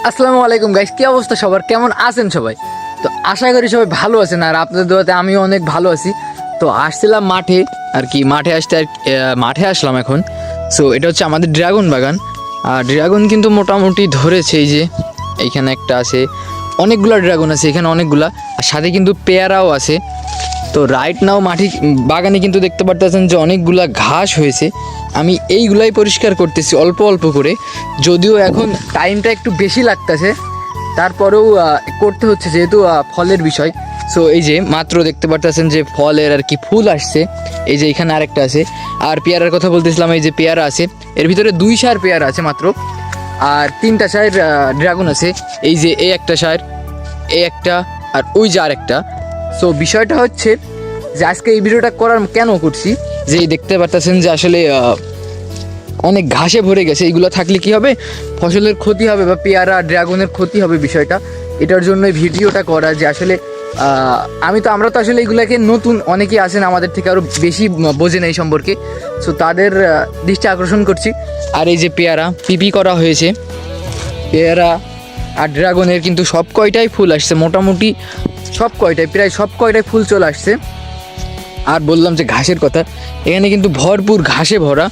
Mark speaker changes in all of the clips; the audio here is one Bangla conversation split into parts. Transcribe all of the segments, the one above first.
Speaker 1: আসসালামু আলাইকুম গাইস, কি অবস্থা সবার? কেমন আছেন সবাই? তো আশা করি সবাই ভালো আছেন, আর আপনাদের দোয়াতে আমিও অনেক ভালো আছি। তো আসছিলাম মাঠে আর কি, মাঠে আসলাম এখন। সো এটা হচ্ছে আমাদের ড্রাগন বাগান। আর ড্রাগন কিন্তু মোটামুটি ধরেছে, এই যে এইখানে একটা আছে, অনেকগুলা ড্রাগন আছে এখানে, অনেকগুলা। আর সাথে কিন্তু পেয়ারাও আছে। তো রাইট নাও বাগানে কিন্তু দেখতে পারতেছেন যে অনেকগুলা ঘাস হয়েছে। আমি এইগুলাই পরিষ্কার করতেছি অল্প অল্প করে, যদিও এখন টাইমটা একটু বেশি লাগতেছে, তারপরেও করতে হচ্ছে যেহেতু ফলের বিষয়। সো এই যে মাত্র দেখতে পারতেছেন যে ফলের আর কি ফুল আসছে, এই যে এখানে আরেকটা আছে। আর পেয়ারার কথা বলতেছিলাম, এই যে পেয়ারা আছে, এর ভিতরে 2 সার পেয়ারা আছে মাত্র, আর 3টা সার ড্রাগন আছে। এই যে এই একটা সার, এই একটা, আর ওই যে আরেকটা। সো বিষয়টা হচ্ছে যে আজকে এই ভিডিওটা কেন করছি, যে দেখতে পারতেছেন যে আসলে অনেক ঘাসে ভরে গেছে। এইগুলো থাকলে কি হবে, ফসলের ক্ষতি হবে বা পেয়ারা ড্রাগনের ক্ষতি হবে। বিষয়টা এটার জন্য ভিডিওটা করা, যে আসলে আমরা তো আসলে এইগুলাকে নতুন, অনেকেই আছেন আমাদের থেকে আরও বেশি বোঝেন এই সম্পর্কে। সো তাদের দৃষ্টি আকর্ষণ করছি। আর এই যে পেয়ারা পিপি করা হয়েছে, পেয়ারা আর ড্রাগনের কিন্তু সব কয়টাই ফুল আসছে, মোটামুটি প্রায় সব কয়টাই ফুল চলে আসছে। আর বললাম যে ঘাসের কথা, এখানে কিন্তু ভরপুর ঘাসে ভরা।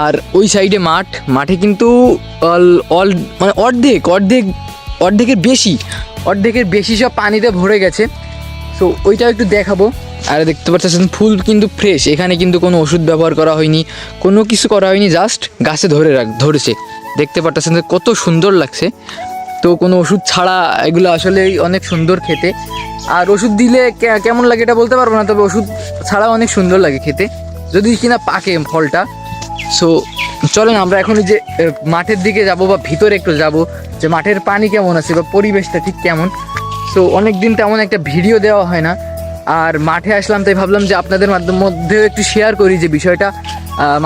Speaker 1: আর ওই সাইডে মাঠে কিন্তু মানে অর্ধেকের বেশি সব পানিতে ভরে গেছে। সো ওইটাও একটু দেখাবো। আর দেখতে পাচ্ছেন ফুল কিন্তু ফ্রেশ, এখানে কিন্তু কোনো ওষুধ ব্যবহার করা হয়নি, কোনো কিছু করা হয়নি, জাস্ট গাছে ধরেছে। দেখতে পাচ্ছেন যে কত সুন্দর লাগছে। তো কোনো ওষুধ ছাড়া এগুলো আসলেই অনেক সুন্দর খেতে। আর ওষুধ দিলে কেমন লাগে এটা বলতে পারবো না, তবে ওষুধ ছাড়াও অনেক সুন্দর লাগে খেতে, যদি কিনা পাকে ফলটা। সো চলেন আমরা এখন যে মাঠের দিকে যাব, বা ভিতরে একটু যাব, যে মাঠের পানি কেমন আছে বা পরিবেশটা ঠিক কেমন। সো অনেক দিন তেমন একটা ভিডিও দেওয়া হয় না, আর মাঠে আসলাম, তাই ভাবলাম যে আপনাদের মধ্যেও একটু শেয়ার করি যে বিষয়টা,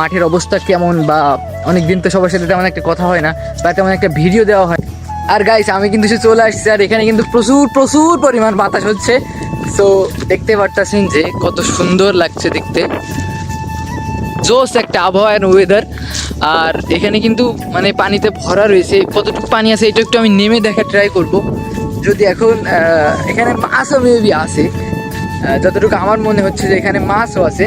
Speaker 1: মাঠের অবস্থা কেমন। বা অনেক দিন তো সবার সাথে তেমন একটা কথা হয় না, বা তেমন একটা ভিডিও দেওয়া হয়। আর গাইস, আমি কিন্তু সে চলে আসছি, আর এখানে কিন্তু প্রচুর পরিমাণ বাতাস হচ্ছে। সো দেখতে পারতেছেন যে কত সুন্দর লাগছে দেখতে, জোস একটা আবহাওয়ার ওয়েদার। আর এখানে কিন্তু মানে পানিতে ভরা রয়েছে, কতটুকু পানি আছে এটা একটু আমি নেমে দেখা ট্রাই করব। যদি এখন এখানে মাছও মেবি আছে, যতটুকু আমার মনে হচ্ছে যে এখানে মাছও আছে।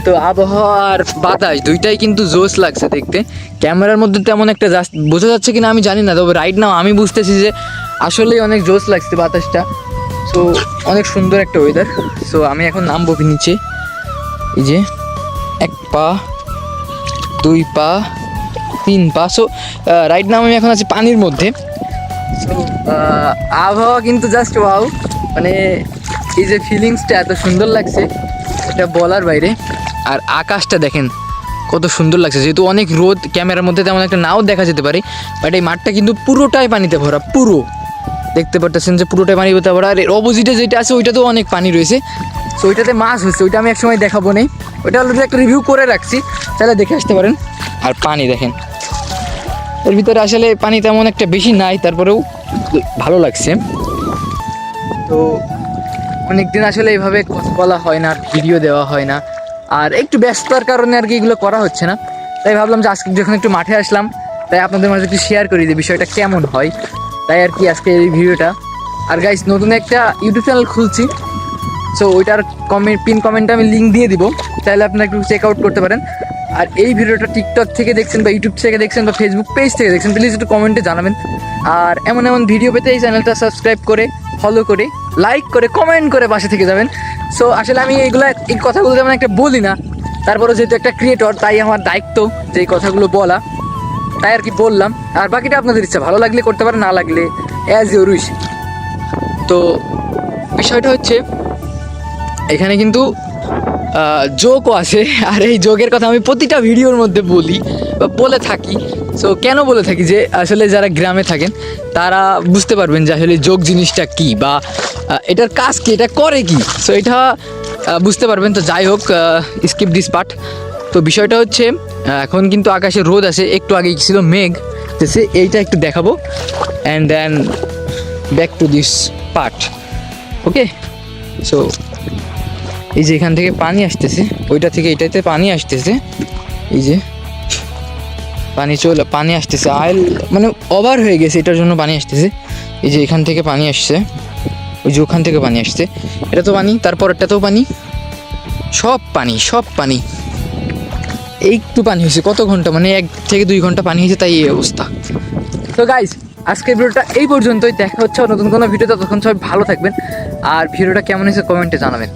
Speaker 1: তো আবহাওয়া আর বাতাস দুইটাই কিন্তু জোস লাগছে দেখতে। ক্যামেরার মধ্যে তেমন একটা বোঝা যাচ্ছে কিনা আমি জানি না, তবে রাইট নাও আমি বুঝতেছি যে আসলেই অনেক জোস লাগছে বাতাসটা। সো অনেক সুন্দর একটা ওয়েদার। সো আমি এখন নামবো নিচে, এই যে 1 পা 2 পা 3 পা। সো রাইট নাও আমি এখন আছি পানির মধ্যে। সো আবহাওয়া কিন্তু জাস্ট ওয়াও, মানে এই যে ফিলিংসটা এত সুন্দর লাগছে এটা বলার বাইরে। আর আকাশটা দেখেন কত সুন্দর লাগছে, যেহেতু অনেক রোদ, ক্যামেরার মধ্যে তেমন একটা নাও দেখা যেতে পারে, বাট এই মাঠটা কিন্তু পুরোটাই পানিতে ভরা, পুরো দেখতে পারতেছেন যে পুরোটাই পানিতে ভরা। আর এর অপোজিটে যেটা আছে ওইটাতেও অনেক পানি রয়েছে। সো ওইটাতে মাছ হচ্ছে, ওইটা আমি একসময় দেখাবো নেই, ওইটা অলরেডি একটা রিভিউ করে রাখছি, তাহলে দেখে আসতে পারেন। আর পানি দেখেন, এর ভিতরে আসলে পানি তেমন একটা বেশি নাই, তারপরেও ভালো লাগছে। তো অনেকদিন আসলে এইভাবে কথা বলা হয় না, ভিডিও দেওয়া হয় না, আর একটু ব্যস্ততার কারণে আর কি এগুলো করা হচ্ছে না। তাই ভাবলাম যে আজকে যখন একটু মাঠে আসলাম, তাই আপনাদের মাঝে একটু শেয়ার করি যে বিষয়টা কেমন হয়, তাই আর কি আজকে এই ভিডিওটা। আর গাইস, নতুন একটা ইউটিউব চ্যানেল খুলছি। সো ওইটার পিন কমেন্টে আমি লিঙ্ক দিয়ে দিব, তাহলে আপনারা একটু চেক আউট করতে পারেন। আর এই ভিডিওটা টিকটক থেকে দেখছেন বা ইউটিউব থেকে দেখছেন বা ফেসবুক পেজ থেকে দেখছেন, প্লিজ একটু কমেন্টে জানাবেন। আর এমন ভিডিও পেতে এই চ্যানেলটা সাবস্ক্রাইব করে, ফলো করে, লাইক করে, কমেন্ট করে পাশে থেকে যাবেন। সো আসলে আমি এই কথাগুলো যেমন একটা বলি না, তারপরে যেহেতু একটা ক্রিয়েটর, তাই আমার দায়িত্ব যে এই কথাগুলো বলা, তাই আর কি বললাম। আর বাকিটা আপনাদের ইচ্ছা, ভালো লাগলে করতে পারেন, না লাগলে অ্যাজ ইউর উইশ। তো বিষয়টা হচ্ছে এখানে কিন্তু জোকও আছে, আর এই জোকের কথা আমি প্রতিটা ভিডিওর মধ্যে বলি বা বলে থাকি। সো কেন বলে থাকি, যে আসলে যারা গ্রামে থাকেন তারা বুঝতে পারবেন যে আসলে জোক জিনিসটা কী, বা এটার কাজ কী, এটা করে কি। সো এটা বুঝতে পারবেন। তো যাই হোক, স্কিপ দিস পার্ট। তো বিষয়টা হচ্ছে এখন কিন্তু আকাশে রোদ আছে, একটু আগেই ছিল মেঘ, এইটা একটু দেখাবো, and then back to this part. Okay, so এই যে এখান থেকে পানি আসতেছে, ওইটা থেকে এটাতে পানি আসতেছে, এই যে পানি আসতেছে, আইল মানে ওভার হয়ে গেছে, এটার জন্য পানি আসতেছে। এই যে এখান থেকে পানি আসছে, ওই যে ওখান থেকে পানি আসছে, এটা তো পানি, তারপরটাতেও পানি, সব পানি সব পানি। একটু পানি হয়েছে, কত ঘন্টা মানে 1 থেকে 2 ঘন্টা পানি হয়েছে, তাই এই অবস্থা। তো গাইজ আজকের ভিডিওটা এই পর্যন্তই, দেখা হচ্ছে নতুন কোনো ভিডিওতে, তখন সবাই ভালো থাকবেন। আর ভিডিওটা কেমন হয়েছে কমেন্টে জানাবেন।